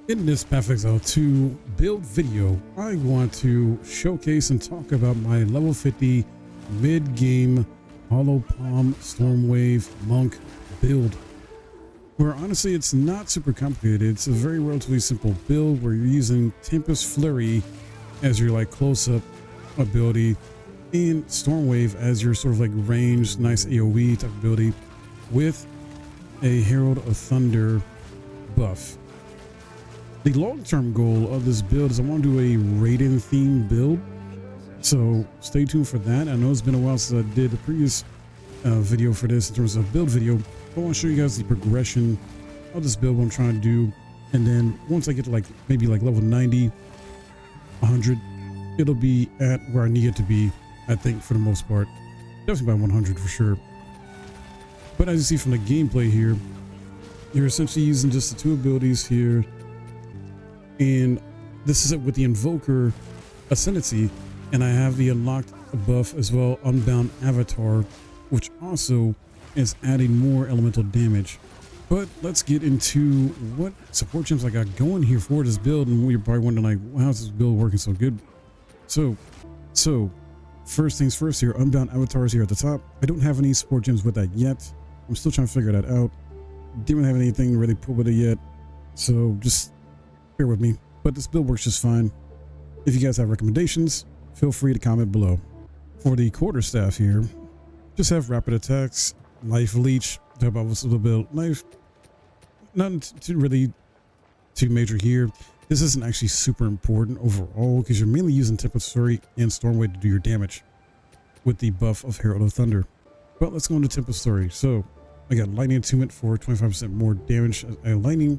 In this Path of Exile 2 build video, I want to showcase and talk about my level 50 mid-game Hollow Palm Stormwave Monk build. Where honestly it's not super complicated. It's a very relatively simple build where you're using Tempest Flurry as your like close-up ability and Stormwave as your sort of like ranged nice AoE type ability with a Herald of Thunder buff. The long-term goal of this build is I want to do a Raiden themed build, so stay tuned for that. I know it's been a while since I did the previous video for this in terms of build video, but I want to show you guys the progression of this build, what I'm trying to do, and then once I get to like maybe like level 90, 100, it'll be at where I need it to be, I think, for the most part. Definitely by 100 for sure. But as you see from the gameplay here, you're essentially using just the two abilities here. And this is it with the Invoker Ascendancy, and I have the unlocked buff as well, Unbound Avatar, which also is adding more elemental damage. But let's get into what support gems I got going here for this build, and you're probably wondering like, how's this build working so good? So first things first here, Unbound Avatars here at the top. I don't have any support gems with that yet. I'm still trying to figure that out. Didn't have anything really put with it yet, so just bear with me, but this build works just fine. If you guys have recommendations, feel free to comment below. For the quarterstaff here, just have rapid attacks, life leech, talk about what's a little bit of life, nothing too major here. This isn't actually super important overall because you're mainly using Tempest Flurry and Stormwave to do your damage with the buff of Herald of Thunder. But let's go into Tempest Flurry. So I got lightning attunement for 25% more damage and lightning,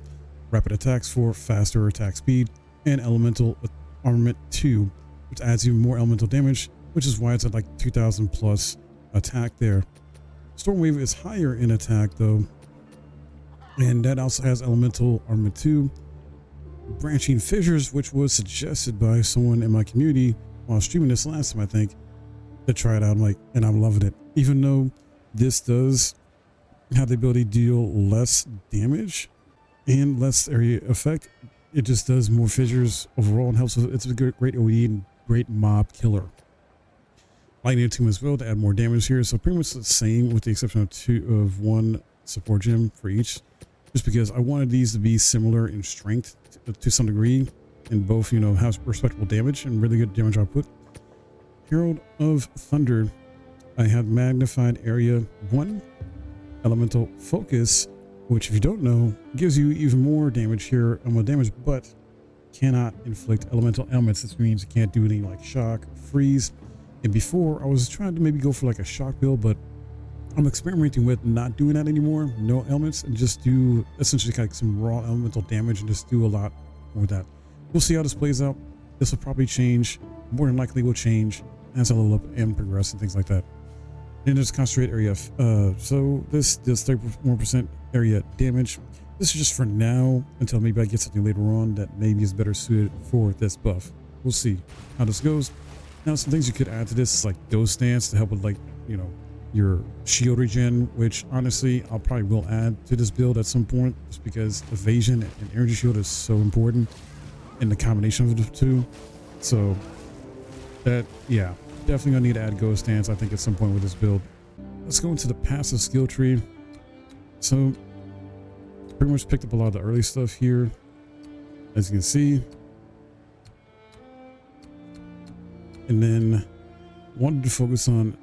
rapid attacks for faster attack speed, and elemental armament 2, which adds even more elemental damage, which is why it's at like 2000 plus attack there. Stormwave is higher in attack though, and that also has elemental armament 2. Branching fissures, which was suggested by someone in my community while streaming this last time, I think, to try it out. And I'm loving it, even though this does have the ability to deal less damage and less area effect. It just does more fissures overall and helps with, it's a great OE and great mob killer. Lightning attunement as well to add more damage here, so pretty much the same with the exception of one support gem for each, just because I wanted these to be similar in strength to some degree, and both, you know, have respectable damage and really good damage output. Herald of Thunder, I have magnified area 1, elemental focus, which if you don't know, gives you even more damage here, damage, but cannot inflict elemental ailments. This means you can't do any like shock, freeze. And before I was trying to maybe go for like a shock build, but I'm experimenting with not doing that anymore. No elements, and just do essentially like some raw elemental damage and just do a lot with that. We'll see how this plays out. This will probably change, more than likely will change as I level up and progress and things like that. Then there's concentrate area. So this does 30% area damage. This is just for now until maybe I get something later on that maybe is better suited for this buff. We'll see how this goes. Now, some things you could add to this is like Ghost Dance to help with, like, you know, your shield regen, which honestly I'll probably will add to this build at some point, just because evasion and energy shield is so important in the combination of the two. So that, yeah, definitely gonna need to add Ghost Dance, I think, at some point with this build. Let's go into the passive skill tree. So pretty much picked up a lot of the early stuff here, as you can see, and then wanted to focus on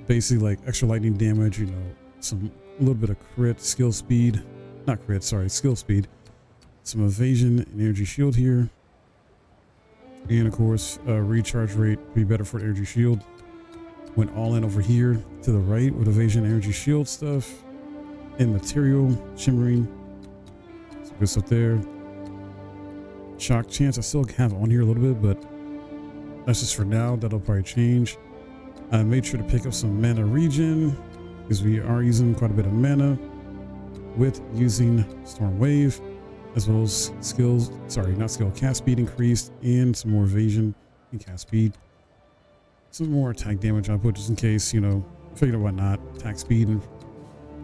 basically like extra lightning damage, you know, a little bit of crit, skill speed, not crit, sorry, skill speed, some evasion and energy shield here, and of course recharge rate be better for energy shield. Went all in over here to the right with evasion, energy shield stuff, and material shimmering, some good stuff there. Shock chance I still have on here a little bit, but that's just for now. That'll probably change. I made sure to pick up some mana regen because we are using quite a bit of mana with using Storm Wave, as well as cast speed increased, and some more evasion and cast speed. Some more attack damage output just in case, you know, figured out why not. Attack speed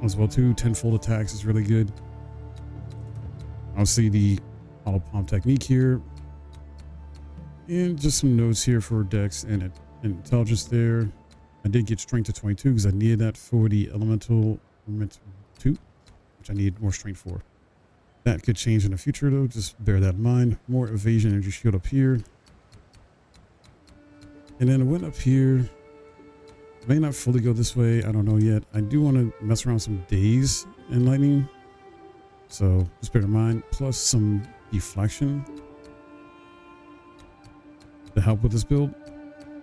as well too. 10-fold attacks is really good. Obviously the Hollow Palm technique here. And just some notes here for Dex and intelligence there. I did get strength to 22 because I needed that for the elemental 2, which I need more strength for. That could change in the future though, just bear that in mind. More evasion energy shield up here. And then I went up here. May not fully go this way, I don't know yet. I do want to mess around with some daze and lightning. So just bear in mind, plus some deflection to help with this build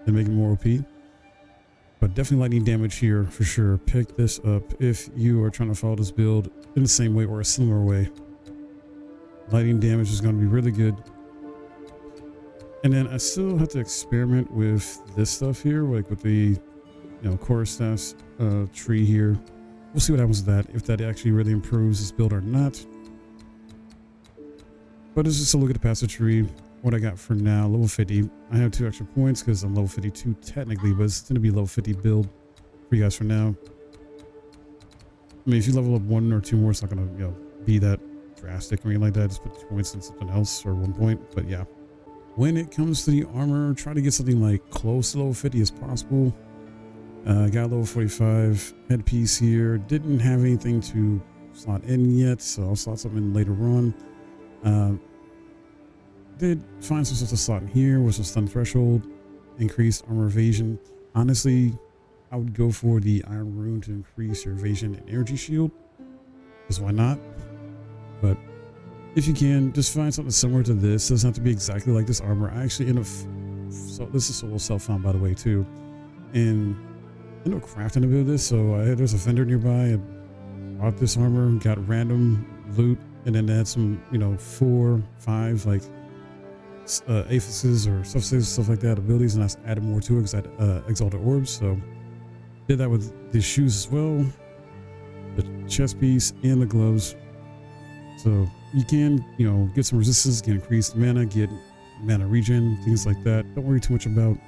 and make it more OP. But definitely lightning damage here for sure. Pick this up if you are trying to follow this build in the same way or a similar way. Lightning damage is going to be really good. And then I still have to experiment with this stuff here, like with the chorus staffs tree here. We'll see what happens with that, if that actually really improves this build or not. But it's just a look at the passive tree. What I got for now, level 50. I have 2 extra points because I'm level 52 technically, but it's going to be level 50 build for you guys for now. I mean, if you level up 1 or 2 more, it's not going to be that drastic or anything like that. Just put 2 points in something else or 1 point. But yeah, when it comes to the armor, try to get something like close to level 50 as possible. Got level 45 headpiece here. Didn't have anything to slot in yet, so I'll slot something in later on. Did find some stuff to slot in here with some stun threshold, increased armor evasion. Honestly, I would go for the iron rune to increase your evasion and energy shield, because why not? But if you can, just find something similar to this. It doesn't have to be exactly like this armor. I actually end up, so this is solo self-found by the way too, and I ended up crafting a bit of this. So there's a vendor nearby. I bought this armor, got random loot, and then they had some 4, 5 like aphises or stuff like that, abilities, and I added more to it because I had exalted orbs. So did that with the shoes as well, the chest piece and the gloves. So you can get some resistance, get increased mana, get mana regen, things like that. Don't worry too much about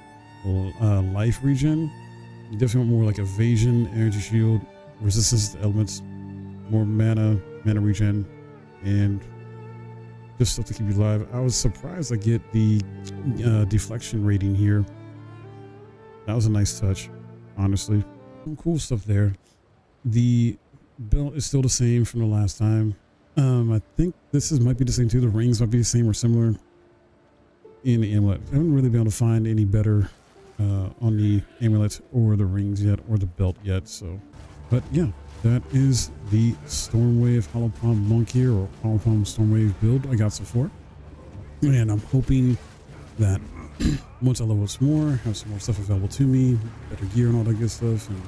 life regen. You definitely want more like evasion, energy shield, resistance to elements, more mana regen, and just stuff to keep you alive. I was surprised I get the deflection rating here. That was a nice touch, honestly. Some cool stuff there. The belt is still the same from the last time. I think this might be the same too. The rings might be the same or similar in the amulet. I haven't really been able to find any better on the amulet or the rings yet, or the belt yet. So, but yeah, that is the Stormwave Hollow Palm Monk here, or Hollow Palm Stormwave build I got so far. And I'm hoping that once I level up some more, have some more stuff available to me, better gear and all that good stuff, and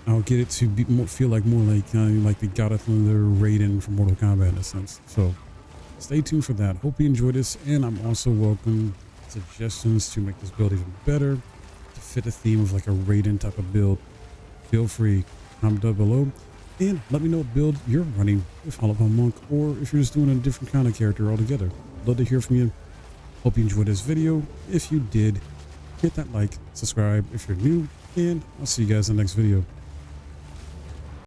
I'll get it to be feel like more like the God of Thunder Raiden from Mortal Kombat in a sense. So stay tuned for that. Hope you enjoyed this, and I'm also welcome suggestions to make this build even better, to fit the theme of like a Raiden type of build. Feel free, comment down below and let me know what build you're running with Hollow Palm Monk, or if you're just doing a different kind of character altogether. Love to hear from you. Hope you enjoyed this video. If you did, hit that like, subscribe if you're new, and I'll see you guys in the next video.